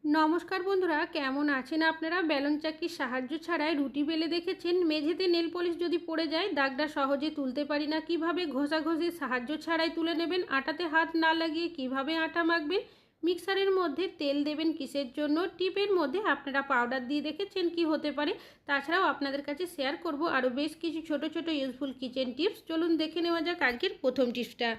নমস্কার বন্ধুরা, কেমন আছেন আপনারা? বেলন চাকির সাহায্য ছাড়াই রুটি বেলে দেখেছেন? মেঝেতে নেল পলিশ যদি পড়ে যায় দাগটা সহজে তুলতে পারি না, কিভাবে ঘষাঘষির সাহায্য ছাড়াই তুলে নেবেন? আটাতে হাত না লাগিয়ে কিভাবে আটা মাখবেন? মিক্সারের মধ্যে তেল দেবেন কিসের জন্য? টিপের মধ্যে আপনারা পাউডার দিয়ে দেখেছেন কি হতে পারে? তাছাড়াও আপনাদের কাছে শেয়ার করব আরও বেশ কিছু ছোট ছোট ইউজফুল কিচেন টিপস। চলুন দেখে নেওয়া যাক আজকের প্রথম টিপসটা।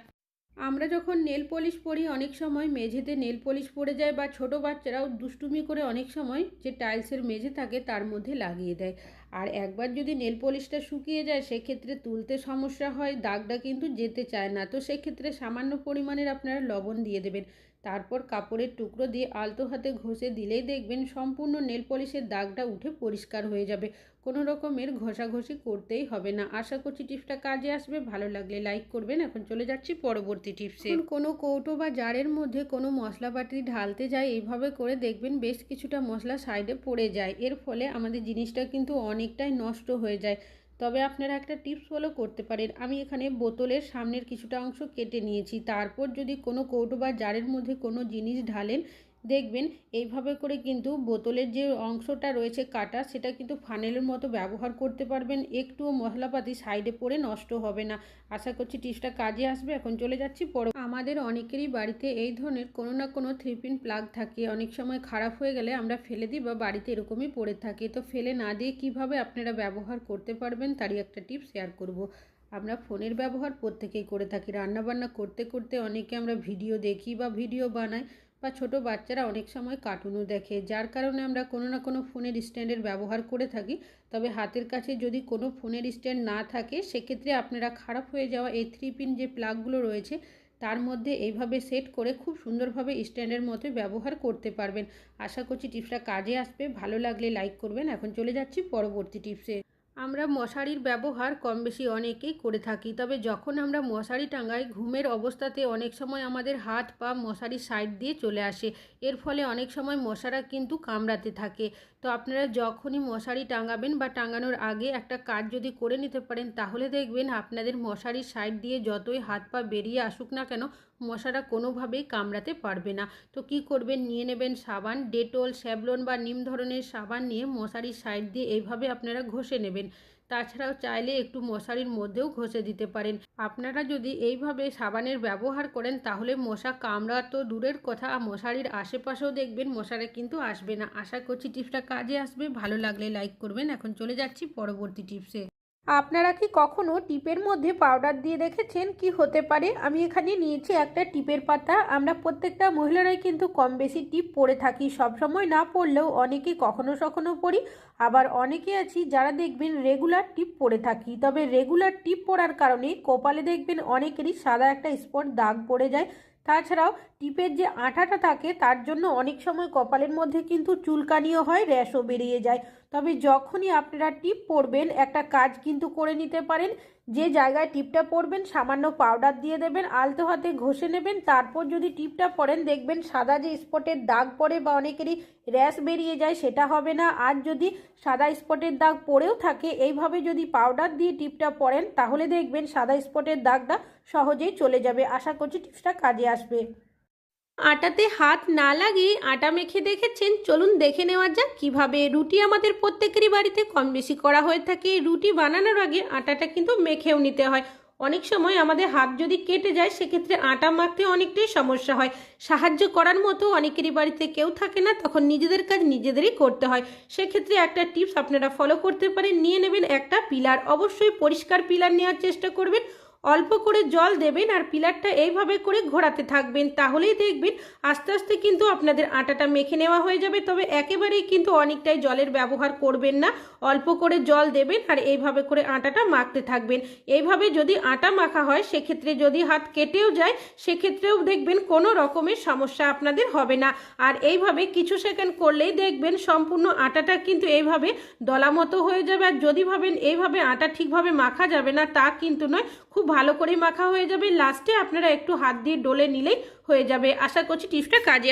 আমরা যখন নেল পলিশ পরি অনেক সময় মেঝেতে নেল পলিশ পড়ে যায়, বা ছোট বাচ্চারাও দুষ্টুমি করে অনেক সময় যে টাইলসের মেঝে থাকে তার মধ্যে লাগিয়ে দেয়। আর একবার যদি নেল পলিশটা শুকিয়ে যায় সেক্ষেত্রে তুলতে সমস্যা হয়, দাগটা কিন্তু যেতে চায় না। তো সেক্ষেত্রে সামান্য পরিমাণের আপনারা লবণ দিয়ে দেবেন, তারপর কাপড়ের টুকরো দিয়ে আলতো হাতে ঘষে দিলেই দেখবেন সম্পূর্ণ নেল পলিশের দাগটা উঠে পরিষ্কার হয়ে যাবে। কোনো রকমের ঘষাঘষি করতেই হবে না। আশা করছি টিপসটা কাজে আসবে। ভালো লাগলে লাইক করবেন। এখন চলে যাচ্ছি পরবর্তী টিপসে। কোনো কৌটো বা জারের মধ্যে কোনো মশলাপাতি ঢালতে যায় এইভাবে করে দেখবেন বেশ কিছুটা মশলা সাইডে পড়ে যায়, এর ফলে আমাদের জিনিসটা কিন্তু অনেকটাই নষ্ট হয়ে যায়। তবে আপনারা একটা টিপস ফলো করতে পারেন। আমি এখানে বোতলের সামনের কিছুটা অংশ কেটে নিয়েছি, তারপর যদি কোনো কৌটো বা জারের মধ্যে কোনো জিনিস ঢালেন দেখবেন এইভাবে করে কিন্তু বোতলের যে অংশটা রয়েছে কাটা, সেটা কিন্তু ফানেলের মতো ব্যবহার করতে পারবেন। একটুও মশলাপাতি সাইডে পড়ে নষ্ট হবে না। আশা করছি টিপসটা কাজে আসবে। এখন চলে যাচ্ছি আমাদের অনেকেরই বাড়িতে এই ধরনের কোনো না কোনো 3 পিন প্লাগ থাকে। অনেক সময় খারাপ হয়ে গেলে আমরা ফেলে দিই, বা বাড়িতে এরকমই পড়ে থাকে। তো ফেলে না দিয়ে কিভাবে আপনারা ব্যবহার করতে পারবেন তারই একটা টিপস শেয়ার করব। আমরা ফোনের ব্যবহার প্রত্যেকেই করে থাকি। রান্নাবান্না করতে করতে অনেকে আমরা ভিডিও দেখি বা ভিডিও বানাই, বা ছোটো বাচ্চারা অনেক সময় কার্টুনও দেখে, যার কারণে আমরা কোনো না কোনো ফোনের স্ট্যান্ডের ব্যবহার করে থাকি। তবে হাতের কাছে যদি কোনো ফোনের স্ট্যান্ড না থাকে সেক্ষেত্রে আপনারা খারাপ হয়ে যাওয়া এই 3 পিন যে প্লাগগুলো রয়েছে তার মধ্যে এইভাবে সেট করে খুব সুন্দরভাবে স্ট্যান্ডের মতো ব্যবহার করতে পারবেন। আশা করছি টিপসটা কাজে আসবে। ভালো লাগলে লাইক করবেন। এখন চলে যাচ্ছি পরবর্তী টিপসে। আমরা মশারির ব্যবহার কম বেশি অনেকেই করে থাকি, তবে যখন আমরা মশারি টাঙাই ঘুমের অবস্থাতে অনেক সময় আমাদের হাত পা মশারির সাইড দিয়ে চলে আসে, এর ফলে অনেক সময় মশারা কিন্তু কামড়াতে থাকে। তো আপনারা যখনই মশারি টাঙাবেন বা টাঙানোর আগে একটা কাজ যদি করে নিতে পারেন তাহলে দেখবেন আপনাদের মশারির সাইড দিয়ে যতই হাত পা বেরিয়ে আসুক না কেন মশারা কোনোভাবেই কামড়াতে পারবে না। তো কি করবেন, নিয়ে নেবেন সাবান, ডেটল, স্যাভলন বা নিম ধরনের সাবান নিয়ে মশারির সাইড দিয়ে এইভাবে আপনারা ঘষে নেবেন। তাছাড়াও চাইলে একটু মশারির মধ্যেও ঘষে দিতে পারেন। আপনারা যদি এইভাবে সাবানের ব্যবহার করেন তাহলে মশা কামড়া তো দূরের কথা, মশারির আশেপাশেও দেখবেন মশারা কিন্তু আসবে না। আশা করছি টিপসটা কাজে আসবে। ভালো লাগলে লাইক করবেন। এখন চলে যাচ্ছি পরবর্তী টিপসে। আপনারা কি কখনো টিপের মধ্যে পাউডার দিয়ে দেখেছেন কি হতে পারে? আমি এখানে নিয়েছি একটা টিপের পাতা। আমরা প্রত্যেকটা মহিলারাই কিন্তু কম বেশি টিপ পরে থাকি, সবসময় না পরলেও অনেকে কখনো কখনো পরি। আবার অনেকে আছি যারা দেখবেন রেগুলার টিপ পরে থাকি। তবে রেগুলার টিপ পরার কারণে কপালে দেখবেন অনেকেরই সাদা একটা স্পট দাগ পড়ে যায়। তাছাড়াও টিপের যে আঠাটা থাকে তার জন্য অনেক সময় কপালের মধ্যে কিন্তু চুলকানিও হয়, র্যাশও বেরিয়ে যায়। তবে যখনই আপনারা টিপ পরবেন একটা কাজ কিন্তু করে নিতে পারেন। যে জায়গায় টিপটা পরবেন সামান্য পাউডার দিয়ে দেবেন, আলতো হাতে ঘষে নেবেন, তারপর যদি টিপটা পরেন দেখবেন সাদা যে স্পটের দাগ পড়ে বা অনেকেরই র্যাশ বেরিয়ে যায় সেটা হবে না। আর যদি সাদা স্পটের দাগ পড়েও থাকে এইভাবে যদি পাউডার দিয়ে টিপটা পরেন তাহলে দেখবেন সাদা স্পটের দাগটা সহজেই চলে যাবে। আশা করছি টিপসটা কাজে আসবে। আটাতে হাত না লাগিয়ে আটা মেখে দেখেছেন? চলুন দেখে নেওয়া যাক কিভাবে। রুটি আমাদের প্রত্যেকেরই বাড়িতে কম বেশি করা হয়ে থাকে। রুটি বানানোর আগে আটাটা কিন্তু মেখেও নিতে হয়। অনেক সময় আমাদের হাত যদি কেটে যায় সেক্ষেত্রে আটা মাখতে অনেকটাই সমস্যা হয়। সাহায্য করার মতো অনেকেরই বাড়িতে কেউ থাকে না, তখন নিজেদের কাজ নিজেদেরই করতে হয়। সেক্ষেত্রে একটা টিপস আপনারা ফলো করতে পারেন। নিয়ে নেবেন একটা পিলার, অবশ্যই পরিষ্কার পিলার নেওয়ার চেষ্টা করবেন। অল্প করে জল দেবেন আর পিলারটা এইভাবে করে ঘোরাতে থাকবেন, তাহলেই দেখবেন আস্তে আস্তে কিন্তু আপনাদের আটাটা মেখে নেওয়া হয়ে যাবে। তবে একেবারেই কিন্তু অনেকটাই জলের ব্যবহার করবেন না, অল্প করে জল দেবেন আর এইভাবে করে আটাটা মাখতে থাকবেন। এইভাবে যদি আটা মাখা হয় সেক্ষেত্রে যদি হাত কেটেও যায় সেক্ষেত্রেও দেখবেন কোনো রকমের সমস্যা আপনাদের হবে না। আর এইভাবে কিছু সেকেন্ড করলেই দেখবেন সম্পূর্ণ আটাটা কিন্তু এইভাবে দলা মতো হয়ে যাবে। আর যদি ভাবেন এইভাবে আটা ঠিকভাবে মাখা যাবে না, তা কিন্তু নয়, খুব ভালো করে মাখা হয়ে যাবে। লাস্টে আপনারা একটু হাত দিয়ে ডলে নিলেই হয়ে যাবে। আশা করছি টিপসটা কাজে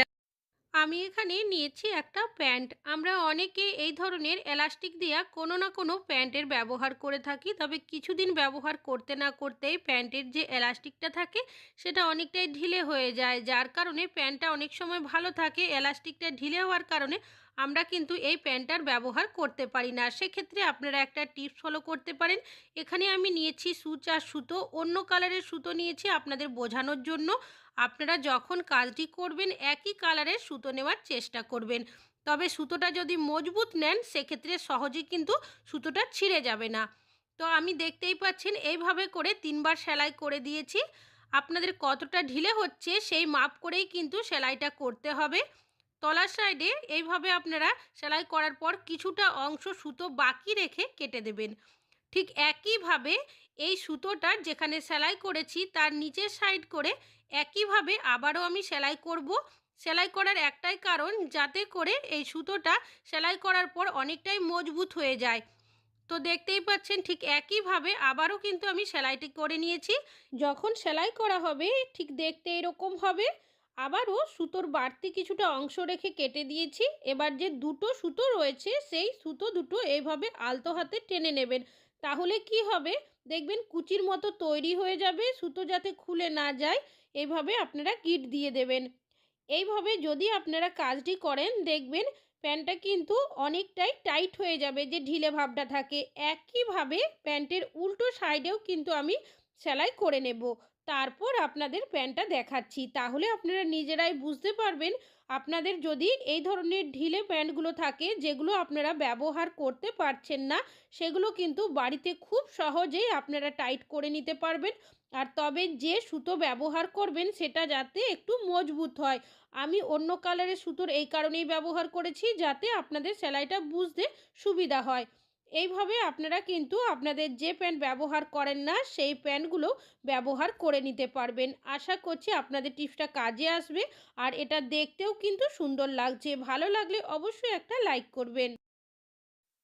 আমি এখানে নিয়েছি একটা প্যান্ট। আমরা অনেকে এই ধরনের এলাস্টিক দেওয়া কোনো না কোনো প্যান্টের ব্যবহার করে থাকি, তবে কিছুদিন ব্যবহার করতে না করতেই প্যান্টের যে এলাস্টিকটা থাকে সেটা অনেকটাই ঢিলে হয়ে যায়, যার কারণে প্যান্টটা অনেক সময় ভালো থাকে, এলাস্টিকটা ঢিলে হওয়ার কারণে আমরা কিন্তু এই প্যান্টটার ব্যবহার করতে পারি না। সেক্ষেত্রে আপনারা একটা টিপস ফলো করতে পারেন। এখানে আমি নিয়েছি সূচ আর সুতো, অন্য কালারের সুতো নিয়েছি আপনাদের বোঝানোর জন্য। আপনারা যখন কাজটি করবেন একই কালারের সুতো নেওয়ার চেষ্টা করবেন, তবে সুতোটা যদি মজবুত নেন সেক্ষেত্রে সহজেই কিন্তু সুতোটা ছিঁড়ে যাবে না। তো আমি দেখতেই পাচ্ছেন এইভাবে করে 3বার সেলাই করে দিয়েছি। আপনাদের কতটা ঢিলে হচ্ছে সেই মাপ করেই কিন্তু সেলাইটা করতে হবে। তলার সাইডে এইভাবে আপনারা সেলাই করার পর কিছুটা অংশ সুতো বাকি রেখে কেটে দেবেন। ঠিক একইভাবে এই সুতোটার যেখানে সেলাই করেছি তার নিচের সাইড করে একইভাবে আবারও আমি সেলাই করব। সেলাই করার একটাই কারণ, যাতে করে এই সুতোটা সেলাই করার পর অনেকটাই মজবুত হয়ে যায়। তো দেখতেই পাচ্ছেন ঠিক একইভাবে আবারও কিন্তু আমি সেলাইটি করে নিয়েছি। যখন সেলাই করা হবে ঠিক দেখতে এরকম হবে। আবারও সুতোর বাড়তি কিছুটা অংশ রেখে কেটে দিয়েছি। এবার যে দুটো সুতো রয়েছে সেই সুতো দুটো এইভাবে আলতো হাতে টেনে নেবেন। তাহলে কি হবে, দেখবেন কুচির মতো তৈরি হয়ে যাবে, সুতো যাতে খুলে না যায় এইভাবে আপনারা গিঁট দিয়ে দেবেন। এইভাবে যদি আপনারা কাজটি করেন দেখবেন প্যান্টটা কিন্তু অনেকটাই টাইট হয়ে যাবে, যে ঢিলে ভাবটা থাকে। একইভাবে প্যান্টের উল্টো সাইডেও কিন্তু আমি সেলাই করে নেব। তারপর আপনাদের প্যান্টটা দেখাচ্ছি, তাহলে আপনারা নিজেরাই বুঝতে পারবেন। আপনাদের যদি এই ধরনের ঢিলে প্যান্টগুলো থাকে যেগুলো আপনারা ব্যবহার করতে পারছেন না, সেগুলো কিন্তু বাড়িতে খুব সহজেই আপনারা টাইট করে নিতে পারবেন। আর তবে যে সুতো ব্যবহার করবেন সেটা যাতে একটু মজবুত হয়। আমি অন্য কালারের সুতোর এই কারণেই ব্যবহার করেছি যাতে আপনাদের সেলাইটা বুঝতে সুবিধা হয়। এইভাবে আপনারা কিন্তু আপনাদের যে প্যান্ট ব্যবহার করেন না সেই প্যান্টগুলো ব্যবহার করে নিতে পারবেন। আশা করছি আপনাদের টিপসটা কাজে আসবে। আর এটা দেখতেও কিন্তু সুন্দর লাগছে। ভালো লাগলে অবশ্যই একটা লাইক করবেন।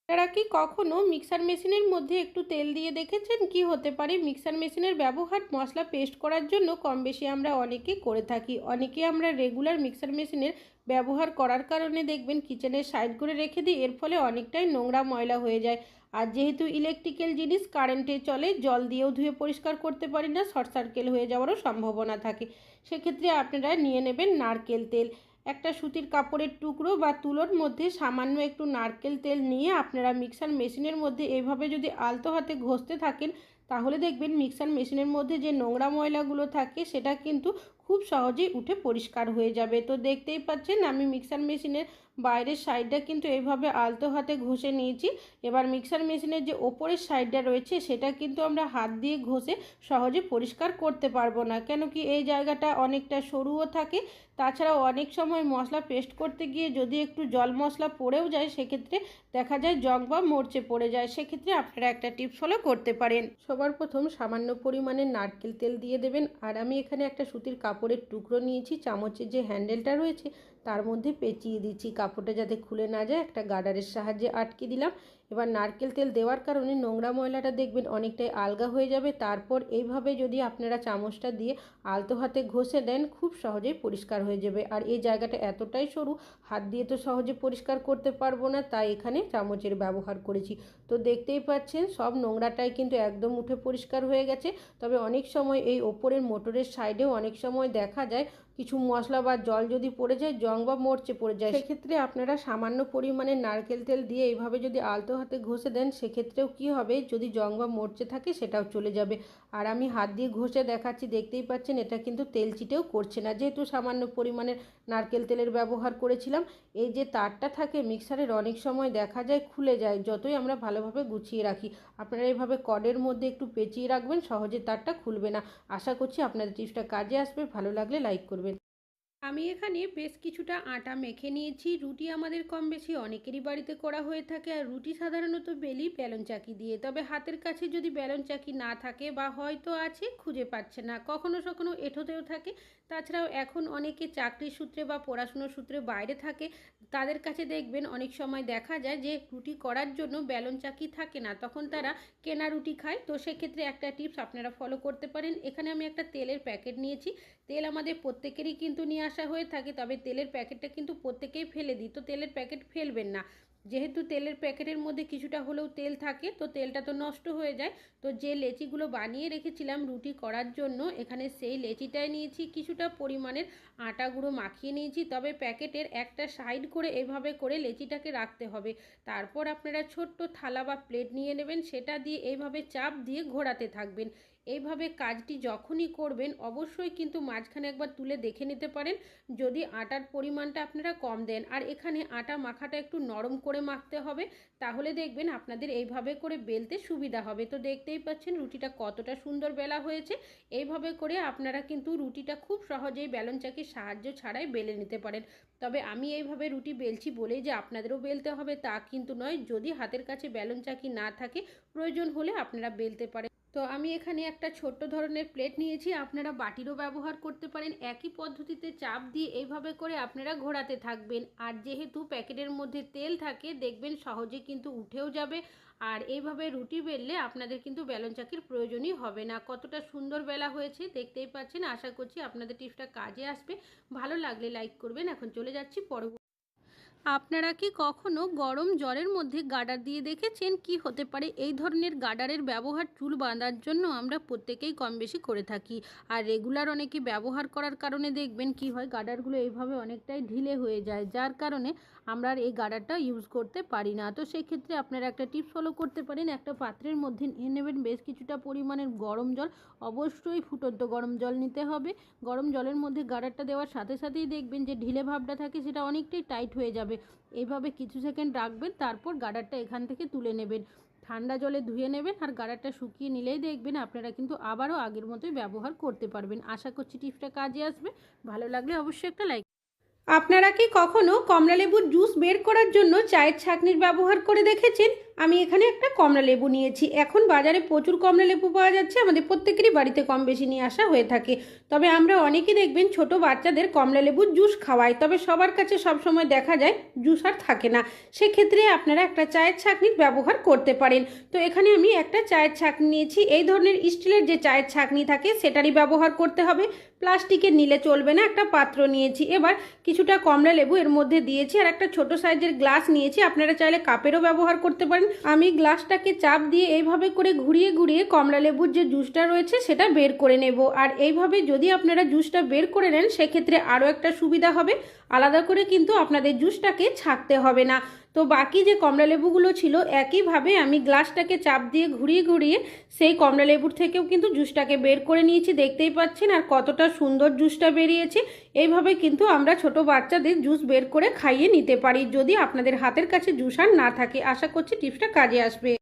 আপনারা কি কখনো মিক্সার মেশিনের মধ্যে একটু তেল দিয়ে দেখেছেন? কি হতে পারে? মিক্সার মেশিনের ব্যবহার মশলা পেস্ট করার জন্য কম বেশি আমরা অনেকে করে থাকি। অনেকে আমরা রেগুলার মিক্সার মেশিনের ব্যবহার করার কারণে দেখবেন কিচেনের সাইড করে রেখে দিই, এর ফলে অনেকটাই নোংরা ময়লা হয়ে যায়। আর যেহেতু ইলেকট্রিক্যাল জিনিস কারেন্টে চলে, জল দিয়েও ধুয়ে পরিষ্কার করতে পারি না, শর্ট সার্কিট হয়ে যাওয়ারও সম্ভাবনা থাকে। সেক্ষেত্রে আপনারা নিয়ে নেবেন নারকেল তেল। একটা সুতির কাপড়ের টুকরো বা তুলোর মধ্যে সামান্য একটু নারকেল তেল নিয়ে আপনারা মিক্সার মেশিনের মধ্যে এইভাবে যদি আলতো হাতে ঘষতে থাকেন, তাহলে দেখবেন মিক্সার মেশিনের মধ্যে যে নোংরা ময়লাগুলো থাকে সেটা কিন্তু খুব সহজেই উঠে পরিষ্কার হয়ে যাবে। তো দেখতেই পাচ্ছেন আমি মিক্সার মেশিনের বাইরের সাইডটা কিন্তু এইভাবে আলতো হাতে ঘষে নিয়েছি। এবার মিক্সার মেশিনের যে ওপরের সাইডটা রয়েছে সেটা কিন্তু আমরা হাত দিয়ে ঘষে সহজে পরিষ্কার করতে পারবো না, কেন কি এই জায়গাটা অনেকটা সরুও থাকে। তাছাড়াও অনেক সময় মশলা পেস্ট করতে গিয়ে যদি একটু জল মশলা পড়েও যায় সেক্ষেত্রে দেখা যায় জং বা মরচে পড়ে যায়। সেক্ষেত্রে আপনারা একটা টিপস ফলো করতে পারেন। সবার প্রথম সামান্য পরিমাণে নারকেল তেল দিয়ে দেবেন। আর আমি এখানে একটা সুতির কাপড়ের টুকরো নিয়েছি, চামচের যে হ্যান্ডেলটা রয়েছে তার মধ্যে পেঁচিয়ে দিচ্ছি, কাপড়টা যাতে খুলে না যায় একটা গার্ডারের সাহায্যে আটকে দিলাম। এবার নারকেল তেল দেওয়ার কারণে নোংরা ময়লাটা দেখবেন অনেকটাই আলগা হয়ে যাবে। তারপর এইভাবে যদি আপনারা চামচটা দিয়ে আলতো হাতে ঘষে দেন খুব সহজেই পরিষ্কার হয়ে যাবে। আর এই জায়গাটা এতটাই সরু, হাত দিয়ে তো সহজে পরিষ্কার করতে পারবো না, তাই এখানে চামচের ব্যবহার করেছি। তো দেখতেই পাচ্ছেন সব নোংরাটাই কিন্তু একদম উঠে পরিষ্কার হয়ে গেছে। তবে অনেক সময় এই ওপরের মোটরের সাইডেও অনেক সময় দেখা যায় কিছু মশলা বা জল যদি পড়ে যায় জং বা মরচে পড়ে যায়, সেক্ষেত্রে আপনারা সামান্য পরিমাণে নারকেল তেল দিয়ে এইভাবে যদি আলতো হাতে ঘষে দেন সেক্ষেত্রেও কি হবে, যদি জং বা মরচে থাকে সেটাও চলে যাবে। আর আমি হাত দিয়ে ঘষে দেখাচ্ছি, দেখতেই পাচ্ছেন এটা কিন্তু তেল চিটেও করছে না, যেহেতু সামান্য পরিমাণের নারকেল তেলের ব্যবহার করেছিলাম। এই যে তারটা থাকে মিক্সারের অনেক সময় দেখা যায় খুলে যায়, যতই আমরা ভালোভাবে গুছিয়ে রাখি। আপনারা এইভাবে কর্ডের মধ্যে একটু পেঁচিয়ে রাখবেন, সহজে তারটা খুলবে না। আশা করছি আপনাদের টিপসটা কাজে আসবে। ভালো লাগলে লাইক করবেন। আমি এখানে বেশ কিছুটা আটা মেখে নিয়েছি। রুটি আমাদের কম বেশি অনেকেরই বাড়িতে করা হয়ে থাকে, আর রুটি সাধারণত বেলি বেলন চাকি দিয়ে। তবে হাতের কাছে যদি বেলন চাকি না থাকে বা হয়তো আছে খুঁজে পাচ্ছে না, কখনো কখনো এঁঠোতেও থাকে, তাছাড়াও এখন অনেকে চাকরির সূত্রে বা পড়াশুনোর সূত্রে বাইরে থাকে, তাদের কাছে দেখবেন অনেক সময় দেখা যায় যে রুটি করার জন্য বেলন চাকি থাকে না, তখন তারা কেনা রুটি খায়। তো সেক্ষেত্রে একটা টিপস আপনারা ফলো করতে পারেন। এখানে আমি একটা তেলের প্যাকেট নিয়েছি। তেল আমাদের প্রত্যেকেরই কিন্তু নিয়ে আসা হয়ে থাকে, তবে তেলের প্যাকেটটা কিন্তু প্রত্যেকেই ফেলে দিই, তো তেলের প্যাকেট ফেলবেন না। যেহেতু তেলের প্যাকেটের মধ্যে কিছুটা হলেও তেল থাকে, তো তেলটা তো নষ্ট হয়ে যায়। তো যে লেচিগুলো বানিয়ে রেখেছিলাম রুটি করার জন্য, এখানে সেই লেচিটাই নিয়েছি, কিছুটা পরিমাণের আটা গুঁড়ো মাখিয়ে নিয়েছি। তবে প্যাকেটের একটা সাইড করে এভাবে করে লেচিটাকে রাখতে হবে। তারপর আপনারা ছোট্ট থালা বা প্লেট নিয়ে নেবেন, সেটা দিয়ে এইভাবে চাপ দিয়ে ঘোরাতে থাকবেন। এইভাবে কাজটি যখনই করবেন অবশ্যই কিন্তু মাঝখানে একবার তুলে দেখে নিতে পারেন যদি আটার পরিমাণটা আপনারা কম দেন। আর এখানে আটা মাখাটা একটু নরম করে মাখতে হবে, তাহলে দেখবেন আপনাদের এইভাবে করে বেলতে সুবিধা হবে। তো দেখতেই পাচ্ছেন রুটিটা কতটা সুন্দর বেলা হয়েছে। এইভাবে করে আপনারা কিন্তু রুটিটা খুব সহজেই বেলন চাকির সাহায্য ছাড়াই বেলে নিতে পারেন। তবে আমি এইভাবে রুটি বেলছি বলেই যে আপনাদেরও বেলতে হবে তা কিন্তু নয়। যদি হাতের কাছে বেলন চাকি না থাকে, প্রয়োজন হলে আপনারা বেলতে পারেন। তো আমি এখানে একটা ছোট্ট ধরনের প্লেট নিয়েছি, আপনারা বাটিরও ব্যবহার করতে পারেন। একই পদ্ধতিতে চাপ দিয়ে এইভাবে করে আপনারা ঘোরাতে থাকবেন। আর যেহেতু প্যাকেটের মধ্যে তেল থাকে, দেখবেন সহজে কিন্তু উঠেও যাবে। আর এইভাবে রুটি বেললে আপনাদের কিন্তু বেলন চাকির প্রয়োজনই হবে না। কতটা সুন্দর বেলা হয়েছে দেখতেই পাচ্ছেন। আশা করছি আপনাদের টিপসটা কাজে আসবে। ভালো লাগলে লাইক করবেন। এখন চলে যাচ্ছি পরবর্তী। আপনারা কি কখনো গরম জলের মধ্যে গার্ডার দিয়ে দেখেছেন? কি হতে পারে? এই ধরনের গার্ডারের ব্যবহার চুল বাঁধার জন্য আমরা প্রত্যেকেই কম বেশি করে থাকি। আর রেগুলার অনেকে ব্যবহার করার কারণে দেখবেন কি হয়, গার্ডারগুলো এইভাবে অনেকটাই ঢিলে হয়ে যায়, যার কারণে আমরা আর এই গার্ডারটা ইউজ করতে পারি না। তো সেক্ষেত্রে আপনারা একটা টিপস ফলো করতে পারেন। একটা পাত্রের মধ্যে নিয়ে নেবেন বেশ কিছুটা পরিমাণের গরম জল, অবশ্যই ফুটন্ত গরম জল নিতে হবে। গরম জলের মধ্যে গার্ডারটা দেওয়ার সাথে সাথেই দেখবেন যে ঢিলে ভাবটা থাকে সেটা অনেকটাই টাইট হয়ে যাবে। এইভাবে কিছু সেকেন্ড রাখবেন, তারপর গার্ডারটা এখান থেকে তুলে নেবেন, ঠান্ডা জলে ধুয়ে নেবেন। আর গার্ডারটা শুকিয়ে নিলেই দেখবেন আপনারা কিন্তু আবারও আগের মতোই ব্যবহার করতে পারবেন। আশা করছি টিপসটা কাজে আসবে। ভালো লাগলে অবশ্যই একটা লাইক। আপনারা কি কখনো কমলালেবুর জুস বের করার জন্য চায়ের ছাঁকনির ব্যবহার করে দেখেছেন? আমি এখানে একটা কমলালেবু নিয়েছি। এখন বাজারে প্রচুর কমলালেবু পাওয়া যাচ্ছে, আমাদের প্রত্যেকেরই বাড়িতে কম বেশি নিয়ে আসা হয়ে থাকে। তবে আমরা অনেকেই দেখবেন ছোট বাচ্চাদের কমলালেবুর জুস খাওয়াই, তবে সবার কাছে সবসময় দেখা যায় জুস আর থাকে না। সেক্ষেত্রে আপনারা একটা চায়ের ছাঁকনির ব্যবহার করতে পারেন। তো এখানে আমি একটা চায়ের ছাঁকনি নিয়েছি। এই ধরনের স্টিলের যে চায়ের ছাঁকনি থাকে সেটারই ব্যবহার করতে হবে, প্লাস্টিকের নিলে চলবে না। একটা পাত্র নিয়েছি, এবার কিছুটা কমলা লেবু এর মধ্যে দিয়েছি, আর একটা ছোট সাইজের গ্লাস নিয়েছি। আপনারা চাইলে কাপেরও ব্যবহার করতে পারেন। আমি গ্লাসটাকে চাপ দিয়ে এইভাবে করে ঘুরিয়ে ঘুরিয়ে কমলা লেবুর যে জুসটা রয়েছে সেটা বের করে নেব। আর এইভাবে যদি আপনারা জুসটা বের করে নেন, সেক্ষেত্রে আরও একটা সুবিধা হবে, আলাদা করে কিন্তু আপনাদের জুসটাকে ছাঁকতে হবে না। তো বাকি যে কমলালেবুগুলো ছিল একইভাবে আমি গ্লাসটাকে চাপ দিয়ে ঘুরিয়ে ঘুরিয়ে সেই কমলালেবুর থেকেও কিন্তু জুসটাকে বের করে নিয়েছি। দেখতেই পাচ্ছেন আর কতটা সুন্দর জুসটা বেরিয়েছে। এইভাবে কিন্তু আমরা ছোট বাচ্চাদের জুস বের করে খাইয়ে নিতে পারি, যদি আপনাদের হাতের কাছে জুসার না থাকে। আশা করছি টিপসটা কাজে আসবে।